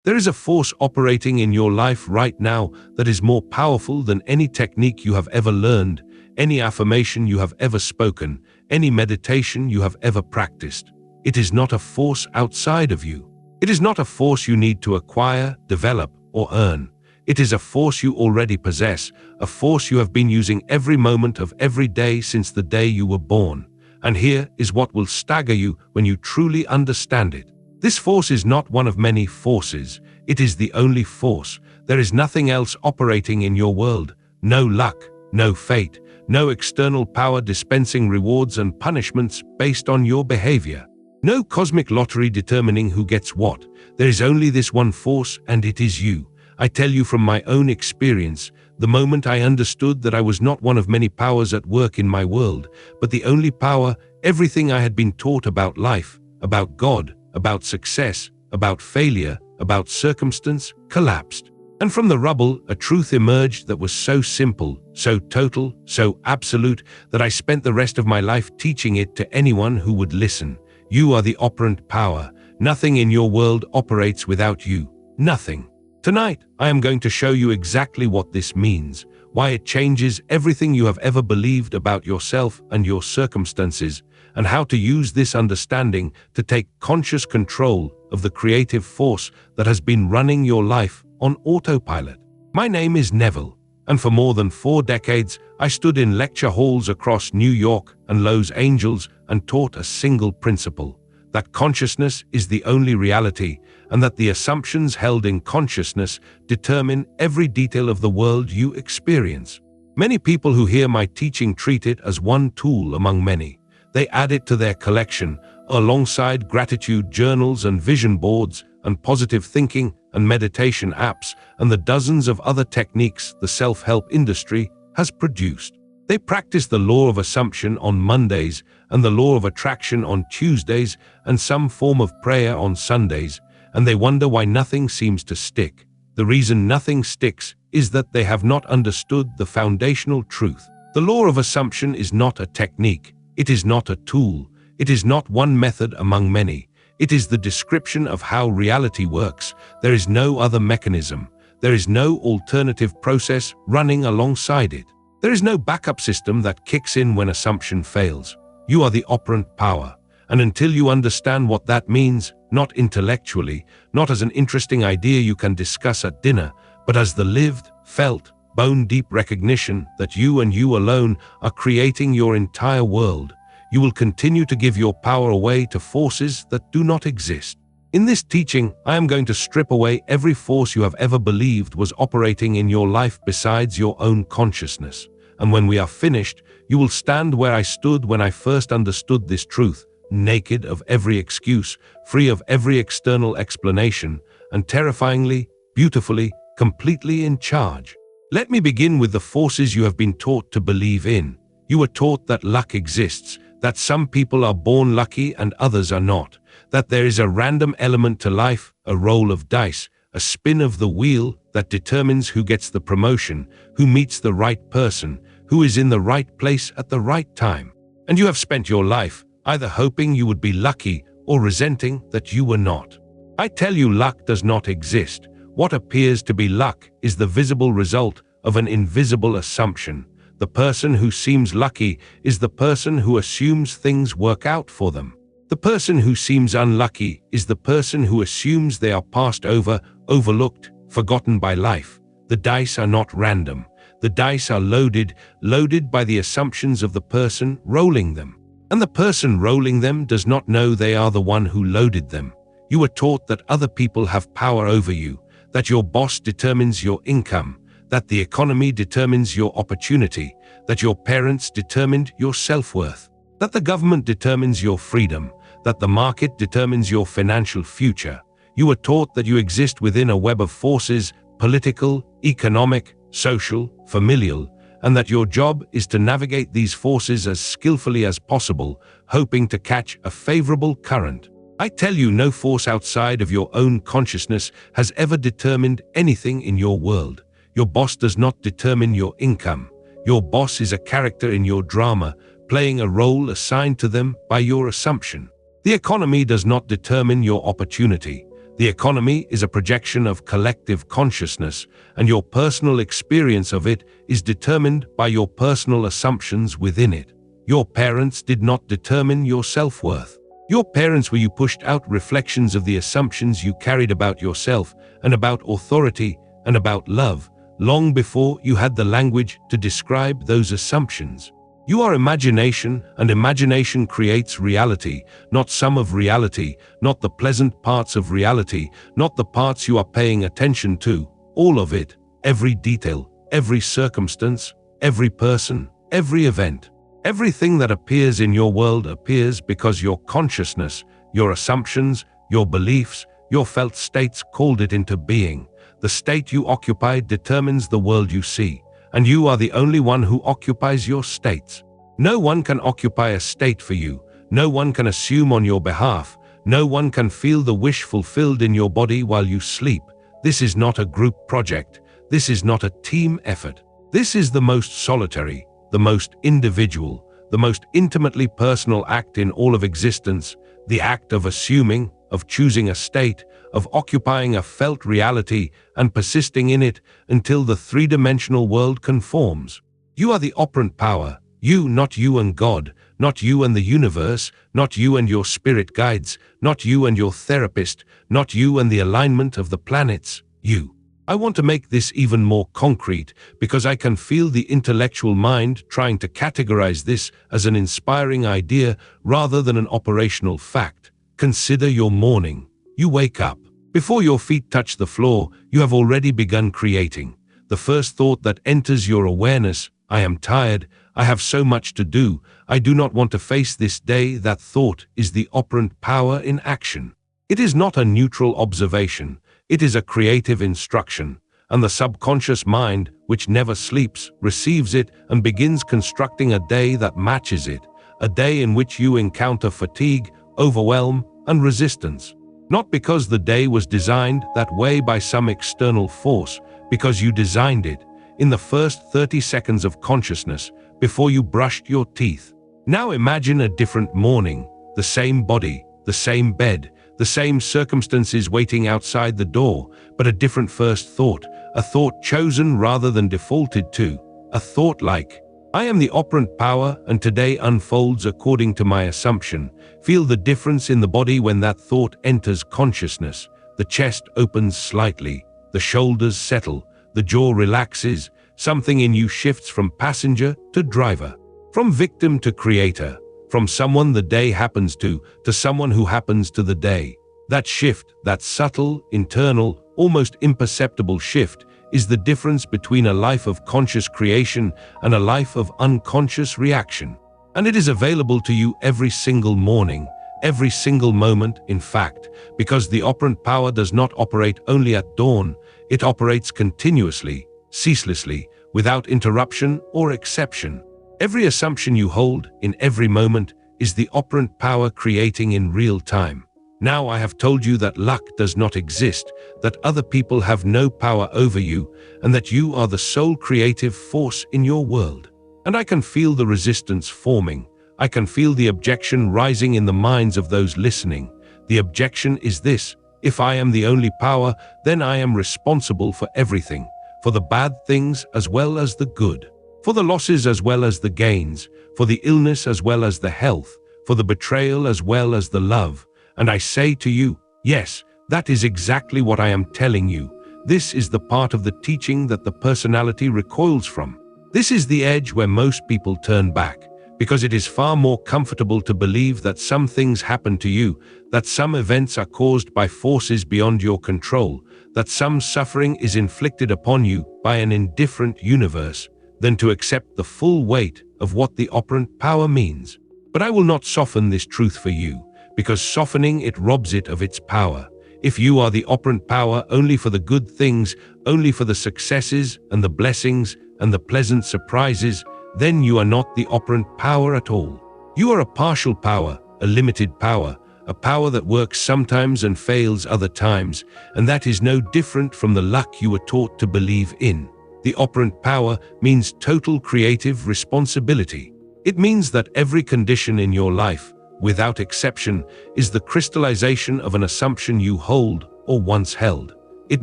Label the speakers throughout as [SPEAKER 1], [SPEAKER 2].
[SPEAKER 1] There is a force operating in your life right now that is more powerful than any technique you have ever learned, any affirmation you have ever spoken, any meditation you have ever practiced. It is not a force outside of you. It is not a force you need to acquire, develop, or earn. It is a force you already possess, a force you have been using every moment of every day since the day you were born. And here is what will stagger you when you truly understand it. This force is not one of many forces. It is the only force. There is nothing else operating in your world. No luck, no fate, no external power dispensing rewards and punishments based on your behavior. No cosmic lottery determining who gets what. There is only this one force, and it is you. I tell you from my own experience, the moment I understood that I was not one of many powers at work in my world, but the only power, everything I had been taught about life, about God, about success, about failure, about circumstance, collapsed. And from the rubble, a truth emerged that was so simple, so total, so absolute, that I spent the rest of my life teaching it to anyone who would listen. You are the operant power. Nothing in your world operates without you. Nothing. Tonight, I am going to show you exactly what this means, why it changes everything you have ever believed about yourself and your circumstances, and how to use this understanding to take conscious control of the creative force that has been running your life on autopilot. My name is Neville, and for more than 4 decades, I stood in lecture halls across New York and Los Angeles and taught a single principle: that consciousness is the only reality, and that the assumptions held in consciousness determine every detail of the world you experience. Many people who hear my teaching treat it as one tool among many. They add it to their collection, alongside gratitude journals and vision boards and positive thinking and meditation apps and the dozens of other techniques the self-help industry has produced. They practice the law of assumption on Mondays and the law of attraction on Tuesdays and some form of prayer on Sundays, and they wonder why nothing seems to stick. The reason nothing sticks is that they have not understood the foundational truth. The law of assumption is not a technique. It is not a tool. It is not one method among many. It is the description of how reality works. There is no other mechanism. There is no alternative process running alongside it. There is no backup system that kicks in when assumption fails. You are the operant power. And until you understand what that means, not intellectually, not as an interesting idea you can discuss at dinner, but as the lived, felt, bone-deep recognition that you and you alone are creating your entire world, you will continue to give your power away to forces that do not exist. In this teaching, I am going to strip away every force you have ever believed was operating in your life besides your own consciousness. And when we are finished, you will stand where I stood when I first understood this truth, naked of every excuse, free of every external explanation, and terrifyingly, beautifully, completely in charge. Let me begin with the forces you have been taught to believe in. You were taught that luck exists, that some people are born lucky and others are not, that there is a random element to life, a roll of dice, a spin of the wheel that determines who gets the promotion, who meets the right person, who is in the right place at the right time. And you have spent your life either hoping you would be lucky or resenting that you were not. I tell you, luck does not exist. What appears to be luck is the visible result of an invisible assumption. The person who seems lucky is the person who assumes things work out for them. The person who seems unlucky is the person who assumes they are passed over, overlooked, forgotten by life. The dice are not random. The dice are loaded by the assumptions of the person rolling them. And the person rolling them does not know they are the one who loaded them. You were taught that other people have power over you, that your boss determines your income, that the economy determines your opportunity, that your parents determined your self-worth, that the government determines your freedom, that the market determines your financial future. You were taught that you exist within a web of forces, political, economic, social, familial, and that your job is to navigate these forces as skillfully as possible, hoping to catch a favorable current. I tell you, no force outside of your own consciousness has ever determined anything in your world. Your boss does not determine your income. Your boss is a character in your drama, playing a role assigned to them by your assumption. The economy does not determine your opportunity. The economy is a projection of collective consciousness, and your personal experience of it is determined by your personal assumptions within it. Your parents did not determine your self-worth. Your parents were you pushed out reflections of the assumptions you carried about yourself and about authority and about love, long before you had the language to describe those assumptions. You are imagination, and imagination creates reality, not some of reality, not the pleasant parts of reality, not the parts you are paying attention to, all of it, every detail, every circumstance, every person, every event. Everything that appears in your world appears because your consciousness, your assumptions, your beliefs, your felt states called it into being. The state you occupy determines the world you see, and you are the only one who occupies your states. No one can occupy a state for you. No one can assume on your behalf. No one can feel the wish fulfilled in your body while you sleep. This is not a group project. This is not a team effort. This is the most solitary, the most individual, the most intimately personal act in all of existence, the act of assuming, of choosing a state, of occupying a felt reality and persisting in it until the three-dimensional world conforms. You are the operant power. You, not you and God, not you and the universe, not you and your spirit guides, not you and your therapist, not you and the alignment of the planets, you. I want to make this even more concrete because I can feel the intellectual mind trying to categorize this as an inspiring idea rather than an operational fact. Consider your morning. You wake up. Before your feet touch the floor, you have already begun creating. The first thought that enters your awareness, I am tired, I have so much to do, I do not want to face this day. That thought is the operant power in action. It is not a neutral observation. It is a creative instruction, and the subconscious mind, which never sleeps, receives it and begins constructing a day that matches it, a day in which you encounter fatigue, overwhelm, and resistance. Not because the day was designed that way by some external force, because you designed it in the first 30 seconds of consciousness before you brushed your teeth. Now imagine a different morning, the same body, the same bed, the same circumstances waiting outside the door, but a different first thought, a thought chosen rather than defaulted to, a thought like, I am the operant power and today unfolds according to my assumption. Feel the difference in the body when that thought enters consciousness. The chest opens slightly, the shoulders settle, the jaw relaxes, something in you shifts from passenger to driver, from victim to creator, from someone the day happens to someone who happens to the day. That shift, that subtle, internal, almost imperceptible shift, is the difference between a life of conscious creation and a life of unconscious reaction. And it is available to you every single morning, every single moment, in fact, because the operant power does not operate only at dawn, it operates continuously, ceaselessly, without interruption or exception. Every assumption you hold in every moment is the operant power creating in real time. Now I have told you that luck does not exist, that other people have no power over you, and that you are the sole creative force in your world. And I can feel the resistance forming. I can feel the objection rising in the minds of those listening. The objection is this: if I am the only power, then I am responsible for everything, for the bad things as well as the good, for the losses as well as the gains, for the illness as well as the health, for the betrayal as well as the love. And I say to you, yes, that is exactly what I am telling you. This is the part of the teaching that the personality recoils from. This is the edge where most people turn back, because it is far more comfortable to believe that some things happen to you, that some events are caused by forces beyond your control, that some suffering is inflicted upon you by an indifferent universe, than to accept the full weight of what the operant power means. But I will not soften this truth for you, because softening it robs it of its power. If you are the operant power only for the good things, only for the successes and the blessings and the pleasant surprises, then you are not the operant power at all. You are a partial power, a limited power, a power that works sometimes and fails other times, and that is no different from the luck you were taught to believe in. The operant power means total creative responsibility. It means that every condition in your life, without exception, is the crystallization of an assumption you hold or once held. It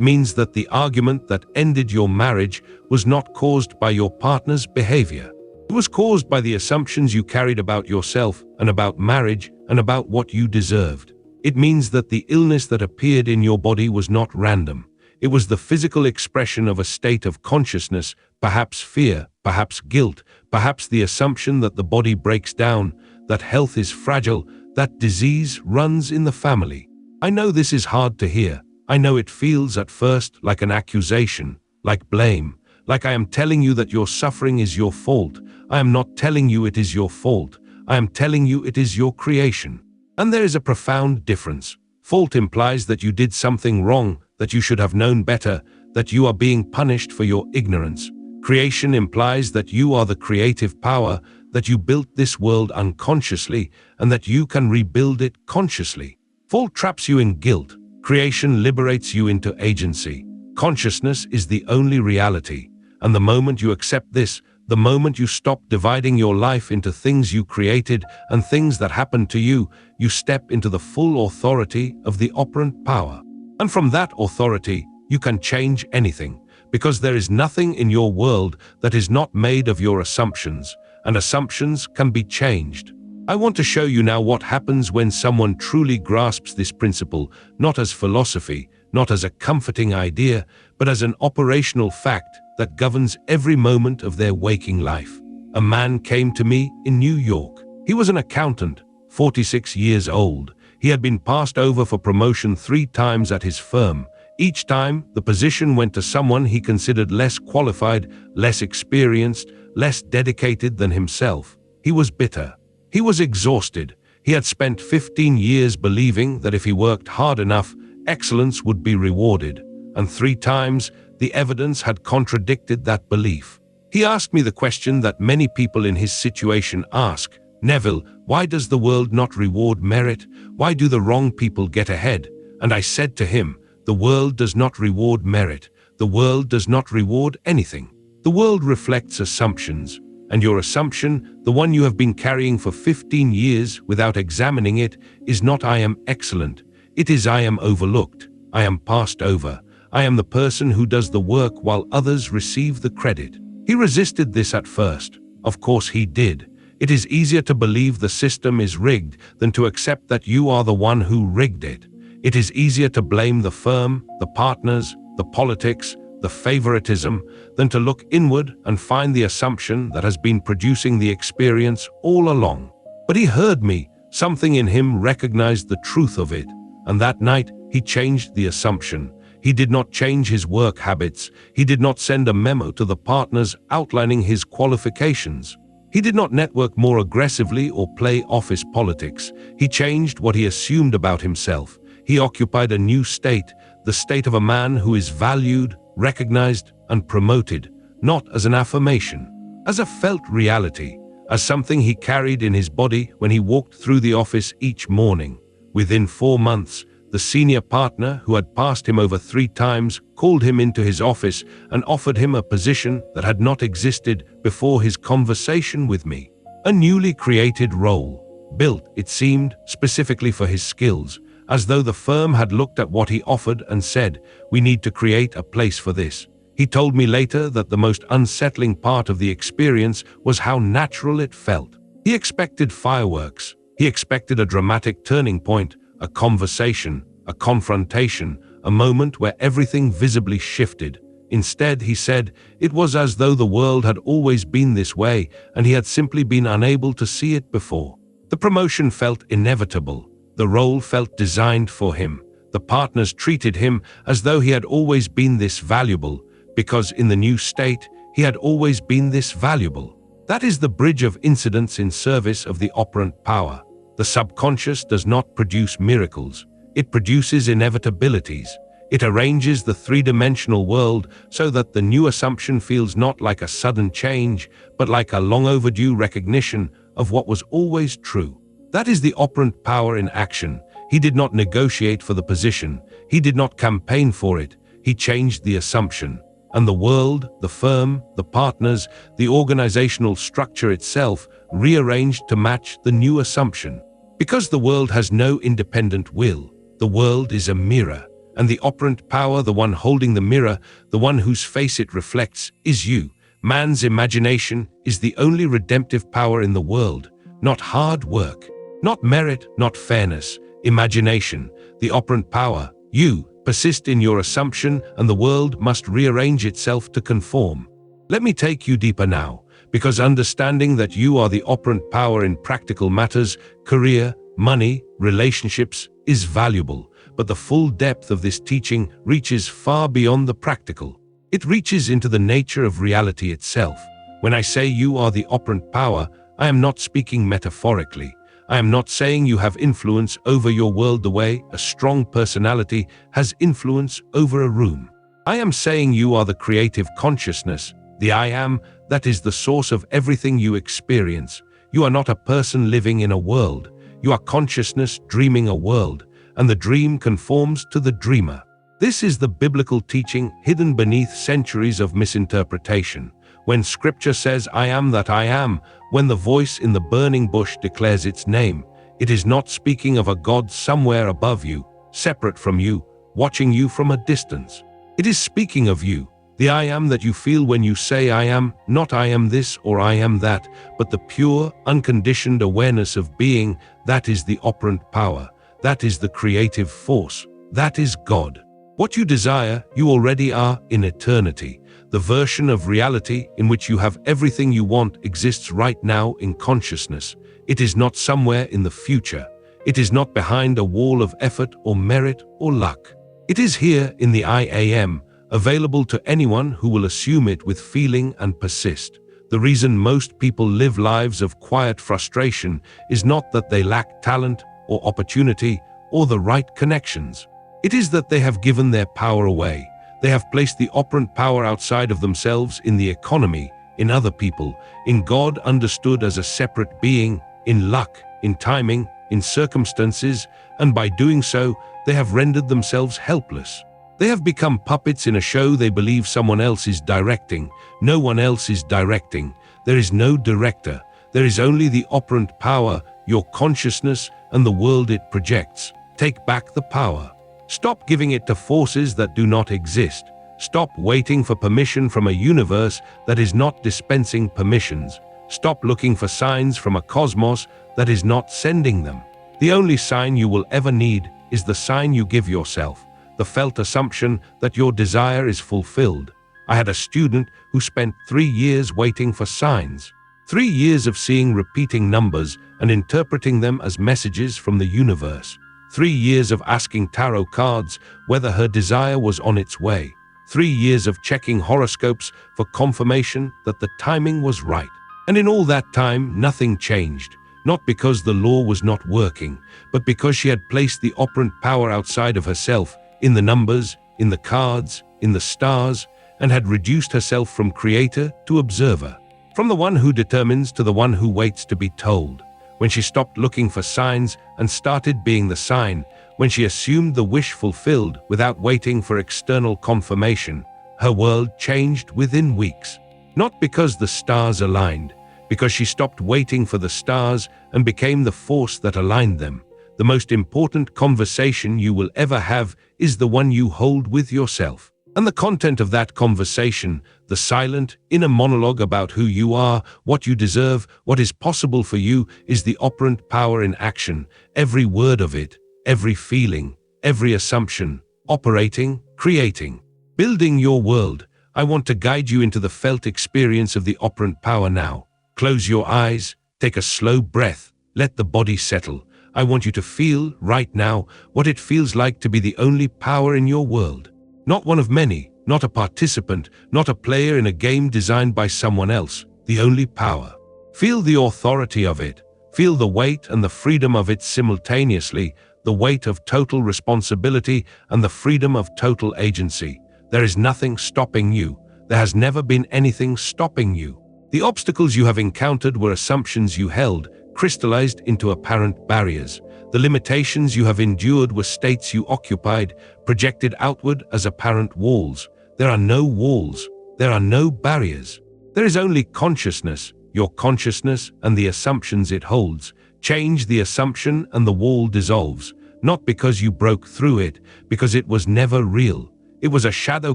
[SPEAKER 1] means that the argument that ended your marriage was not caused by your partner's behavior. It was caused by the assumptions you carried about yourself and about marriage and about what you deserved. It means that the illness that appeared in your body was not random. It was the physical expression of a state of consciousness, perhaps fear, perhaps guilt, perhaps the assumption that the body breaks down, that health is fragile, that disease runs in the family. I know this is hard to hear. I know it feels at first like an accusation, like blame, like I am telling you that your suffering is your fault. I am not telling you it is your fault. I am telling you it is your creation. And there is a profound difference. Fault implies that you did something wrong, that you should have known better, that you are being punished for your ignorance. Creation implies that you are the creative power, that you built this world unconsciously, and that you can rebuild it consciously. Fault traps you in guilt. Creation liberates you into agency. Consciousness is the only reality. And the moment you accept this, the moment you stop dividing your life into things you created and things that happened to you, you step into the full authority of the operant power. And from that authority, you can change anything, because there is nothing in your world that is not made of your assumptions, and assumptions can be changed. I want to show you now what happens when someone truly grasps this principle, not as philosophy, not as a comforting idea, but as an operational fact that governs every moment of their waking life. A man came to me in New York. He was an accountant, 46 years old. He had been passed over for promotion 3 times at his firm. Each time, the position went to someone he considered less qualified, less experienced, less dedicated than himself. He was bitter. He was exhausted. He had spent 15 years believing that if he worked hard enough, excellence would be rewarded. And 3 times, the evidence had contradicted that belief. He asked me the question that many people in his situation ask, "Neville, why does the world not reward merit? Why do the wrong people get ahead?" And I said to him, "The world does not reward merit. The world does not reward anything. The world reflects assumptions. And your assumption, the one you have been carrying for 15 years without examining it, is not I am excellent. It is I am overlooked. I am passed over. I am the person who does the work while others receive the credit." He resisted this at first. Of course he did. It is easier to believe the system is rigged than to accept that you are the one who rigged it. It is easier to blame the firm, the partners, the politics, the favoritism, than to look inward and find the assumption that has been producing the experience all along. But he heard me. Something in him recognized the truth of it. And that night, he changed the assumption. He did not change his work habits. He did not send a memo to the partners outlining his qualifications. He did not network more aggressively or play office politics. He changed what he assumed about himself. He occupied a new state, the state of a man who is valued, recognized, and promoted, not as an affirmation, as a felt reality, as something he carried in his body when he walked through the office each morning. Within 4 months, the senior partner, who had passed him over 3 times, called him into his office and offered him a position that had not existed before his conversation with me. A newly created role, built, it seemed, specifically for his skills, as though the firm had looked at what he offered and said, "We need to create a place for this." He told me later that the most unsettling part of the experience was how natural it felt. He expected fireworks. He expected a dramatic turning point, a conversation, a confrontation, a moment where everything visibly shifted. Instead, he said, it was as though the world had always been this way and he had simply been unable to see it before. The promotion felt inevitable. The role felt designed for him. The partners treated him as though he had always been this valuable, because in the new state, he had always been this valuable. That is the bridge of incidents in service of the operant power. The subconscious does not produce miracles. It produces inevitabilities. It arranges the 3-dimensional world so that the new assumption feels not like a sudden change, but like a long overdue recognition of what was always true. That is the operant power in action. He did not negotiate for the position. He did not campaign for it. He changed the assumption. And the world, the firm, the partners, the organizational structure itself rearranged to match the new assumption. Because the world has no independent will, the world is a mirror, And the operant power, the one holding the mirror, the one whose face it reflects, is you. Man's imagination is the only redemptive power in the world. Not hard work, not merit, not fairness. Imagination, the operant power. You persist in your assumption, and the world must rearrange itself to conform. Let me take you deeper now, because understanding that you are the operant power in practical matters, career, money, relationships, is valuable. But the full depth of this teaching reaches far beyond the practical. It reaches into the nature of reality itself. When I say you are the operant power, I am not speaking metaphorically. I am not saying you have influence over your world the way a strong personality has influence over a room. I am saying you are the creative consciousness, the I am, that is the source of everything you experience. You are not a person living in a world. You are consciousness dreaming a world, and the dream conforms to the dreamer. This is the biblical teaching hidden beneath centuries of misinterpretation. When scripture says, I am that I am, when the voice in the burning bush declares its name, it is not speaking of a God somewhere above you, separate from you, watching you from a distance. It is speaking of you, the I am that you feel when you say I am, not I am this or I am that, but the pure, unconditioned awareness of being. That is the operant power. That is the creative force. That is God. What you desire, you already are in eternity. The version of reality in which you have everything you want exists right now in consciousness. It is not somewhere in the future. It is not behind a wall of effort or merit or luck. It is here in the I am, available to anyone who will assume it with feeling and persist. The reason most people live lives of quiet frustration is not that they lack talent or opportunity or the right connections. It is that they have given their power away. They have placed the operant power outside of themselves, in the economy, in other people, in God understood as a separate being, in luck, in timing, in circumstances, and by doing so, they have rendered themselves helpless. They have become puppets in a show they believe someone else is directing. No one else is directing. There is no director. There is only the operant power, your consciousness, and the world it projects. Take back the power. Stop giving it to forces that do not exist. Stop waiting for permission from a universe that is not dispensing permissions. Stop looking for signs from a cosmos that is not sending them. The only sign you will ever need is the sign you give yourself, the felt assumption that your desire is fulfilled. I had a student who spent 3 years waiting for signs. 3 years of seeing repeating numbers and interpreting them as messages from the universe. 3 years of asking tarot cards whether her desire was on its way. 3 years of checking horoscopes for confirmation that the timing was right. And in all that time, nothing changed. Not because the law was not working, but because she had placed the operant power outside of herself, in the numbers, in the cards, in the stars, and had reduced herself from creator to observer. From the one who determines to the one who waits to be told. When she stopped looking for signs and started being the sign, when she assumed the wish fulfilled without waiting for external confirmation, her world changed within weeks. Not because the stars aligned, because she stopped waiting for the stars and became the force that aligned them. The most important conversation you will ever have is the one you hold with yourself. And the content of that conversation, the silent, inner monologue about who you are, what you deserve, what is possible for you, is the operant power in action. Every word of it, every feeling, every assumption, operating, creating, building your world. I want to guide you into the felt experience of the operant power now. Close your eyes, take a slow breath, let the body settle. I want you to feel, right now, what it feels like to be the only power in your world. Not one of many, not a participant, not a player in a game designed by someone else, the only power. Feel the authority of it. Feel the weight and the freedom of it simultaneously, the weight of total responsibility and the freedom of total agency. There is nothing stopping you. There has never been anything stopping you. The obstacles you have encountered were assumptions you held, crystallized into apparent barriers. The limitations you have endured were states you occupied, projected outward as apparent walls. There are no walls. There are no barriers. There is only consciousness, your consciousness and the assumptions it holds. Change the assumption and the wall dissolves. not because you broke through it, because it was never real. It was a shadow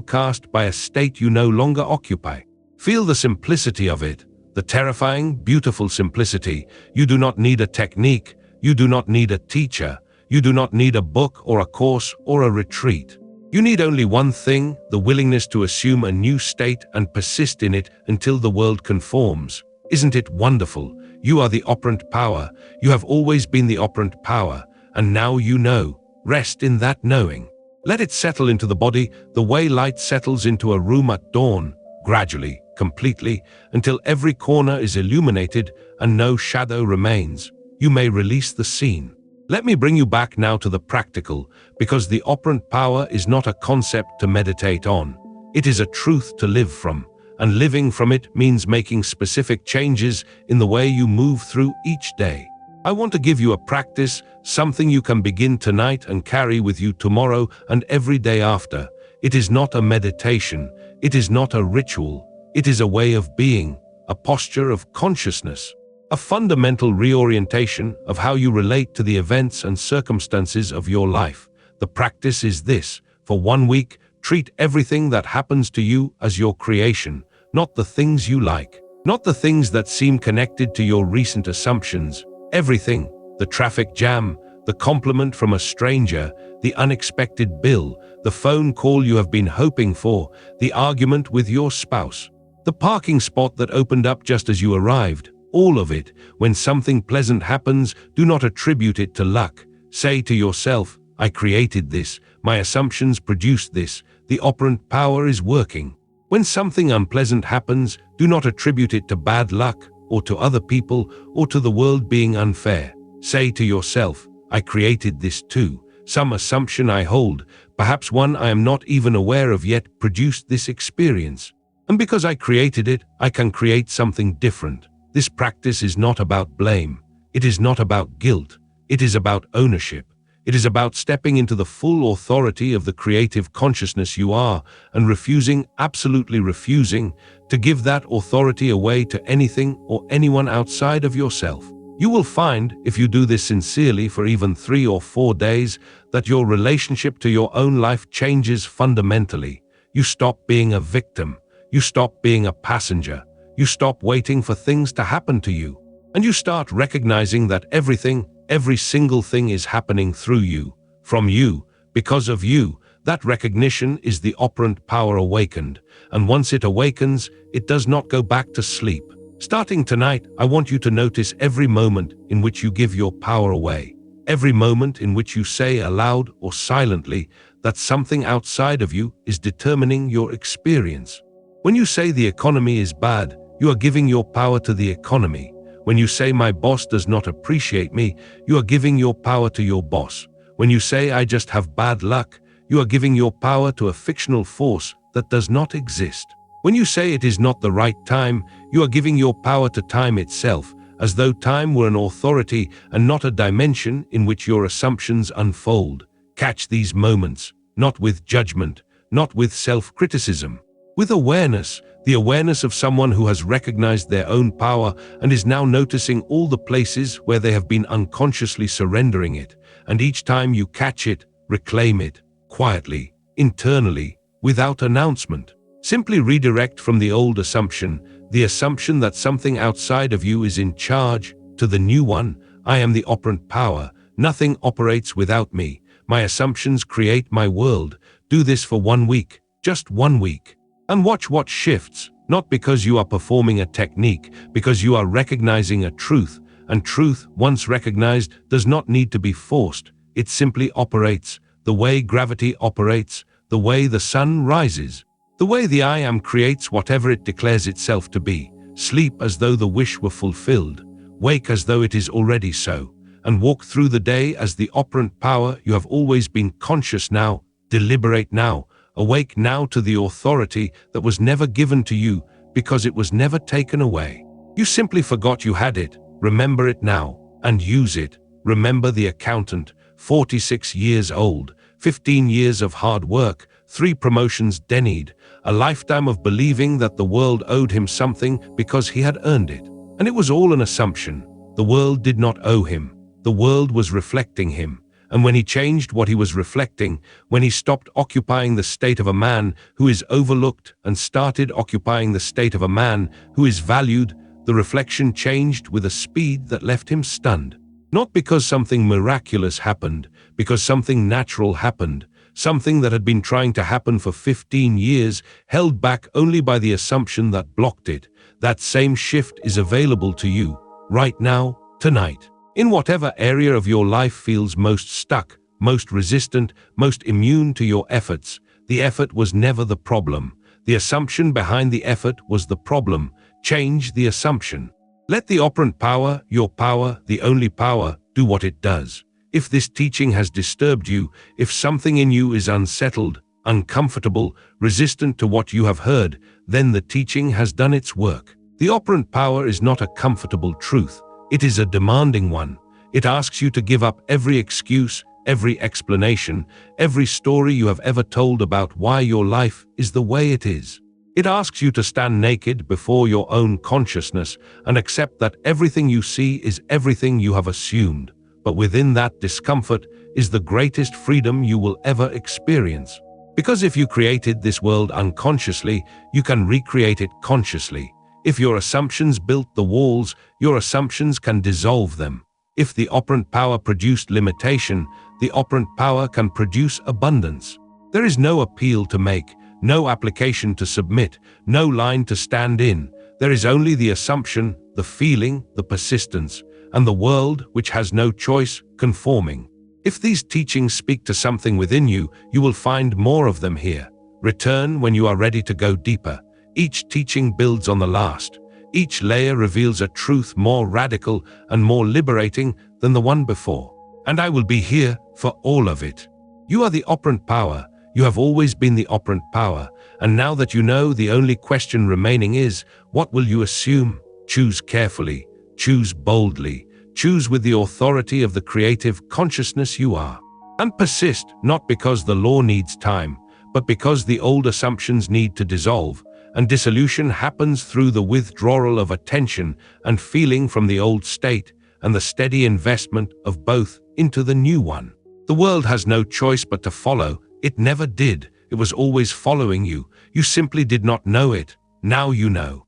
[SPEAKER 1] cast by a state you no longer occupy. Feel the simplicity of it, the terrifying, beautiful simplicity. You do not need a technique, you do not need a teacher, you do not need a book or a course or a retreat. You need only one thing, the willingness to assume a new state and persist in it until the world conforms. Isn't it wonderful? You are the operant power. You have always been the operant power, and now you know. Rest in that knowing. Let it settle into the body the way light settles into a room at dawn, gradually, completely, until every corner is illuminated and no shadow remains. You may release the scene. Let me bring you back now to the practical, because the operant power is not a concept to meditate on. It is a truth to live from, and living from it means making specific changes in the way you move through each day. I want to give you a practice, something you can begin tonight and carry with you tomorrow and every day after. It is not a meditation, it is not a ritual, it is a way of being, a posture of consciousness. A fundamental reorientation of how you relate to the events and circumstances of your life. The practice is this: for 1 week, treat everything that happens to you as your creation, not the things you like, not the things that seem connected to your recent assumptions. Everything, the traffic jam, the compliment from a stranger, the unexpected bill, the phone call you have been hoping for, the argument with your spouse, the parking spot that opened up just as you arrived. All of it. When something pleasant happens, do not attribute it to luck. Say to yourself, I created this, my assumptions produced this, the operant power is working. When something unpleasant happens, do not attribute it to bad luck, or to other people, or to the world being unfair. Say to yourself, I created this too. Some assumption I hold, perhaps one I am not even aware of yet, produced this experience. And because I created it, I can create something different. This practice is not about blame. It is not about guilt. It is about ownership. It is about stepping into the full authority of the creative consciousness you are and refusing, absolutely refusing, to give that authority away to anything or anyone outside of yourself. You will find, if you do this sincerely for even 3 or 4 days, that your relationship to your own life changes fundamentally. You stop being a victim. You stop being a passenger. You stop waiting for things to happen to you, and you start recognizing that everything, every single thing is happening through you, from you, because of you. That recognition is the operant power awakened, and once it awakens, it does not go back to sleep. Starting tonight, I want you to notice every moment in which you give your power away, every moment in which you say aloud or silently that something outside of you is determining your experience. When you say the economy is bad, you are giving your power to the economy. When you say my boss does not appreciate me, you are giving your power to your boss. When you say I just have bad luck, you are giving your power to a fictional force that does not exist. When you say it is not the right time, you are giving your power to time itself, as though time were an authority and not a dimension in which your assumptions unfold. Catch these moments, not with judgment, not with self-criticism, with awareness, the awareness of someone who has recognized their own power and is now noticing all the places where they have been unconsciously surrendering it. And each time you catch it, reclaim it, quietly, internally, without announcement. Simply redirect from the old assumption, the assumption that something outside of you is in charge, to the new one, I am the operant power, nothing operates without me, my assumptions create my world. Do this for 1 week, just 1 week. And watch what shifts, not because you are performing a technique, because you are recognizing a truth, and truth, once recognized, does not need to be forced. It simply operates, the way gravity operates, the way the sun rises, the way the I am creates whatever it declares itself to be. Sleep as though the wish were fulfilled, wake as though it is already so, and walk through the day as the operant power you have always been. Conscious now, deliberate now, awake now to the authority that was never given to you because it was never taken away. You simply forgot you had it. Remember it now and use it. Remember the accountant, 46 years old, 15 years of hard work, 3 promotions denied, a lifetime of believing that the world owed him something because he had earned it. And it was all an assumption. The world did not owe him. The world was reflecting him. And when he changed what he was reflecting, when he stopped occupying the state of a man who is overlooked and started occupying the state of a man who is valued, the reflection changed with a speed that left him stunned. Not because something miraculous happened, because something natural happened, something that had been trying to happen for 15 years, held back only by the assumption that blocked it. That same shift is available to you, right now, tonight. In whatever area of your life feels most stuck, most resistant, most immune to your efforts, the effort was never the problem. The assumption behind the effort was the problem. Change the assumption. Let the operant power, your power, the only power, do what it does. If this teaching has disturbed you, if something in you is unsettled, uncomfortable, resistant to what you have heard, then the teaching has done its work. The operant power is not a comfortable truth. It is a demanding one. It asks you to give up every excuse, every explanation, every story you have ever told about why your life is the way it is. It asks you to stand naked before your own consciousness and accept that everything you see is everything you have assumed. But within that discomfort is the greatest freedom you will ever experience. Because if you created this world unconsciously, you can recreate it consciously. If your assumptions built the walls, your assumptions can dissolve them. If the operant power produced limitation, the operant power can produce abundance. There is no appeal to make, no application to submit, no line to stand in. There is only the assumption, the feeling, the persistence, and the world, which has no choice, conforming. If these teachings speak to something within you, you will find more of them here. Return when you are ready to go deeper. Each teaching builds on the last. Each layer reveals a truth more radical and more liberating than the one before. And I will be here for all of it. You are the operant power. You have always been the operant power. And now that you know, the only question remaining is, what will you assume? Choose carefully. Choose boldly. Choose with the authority of the creative consciousness you are. And persist, not because the law needs time, but because the old assumptions need to dissolve. And dissolution happens through the withdrawal of attention and feeling from the old state and the steady investment of both into the new one. The world has no choice but to follow. It never did. It was always following you. You simply did not know it. Now you know.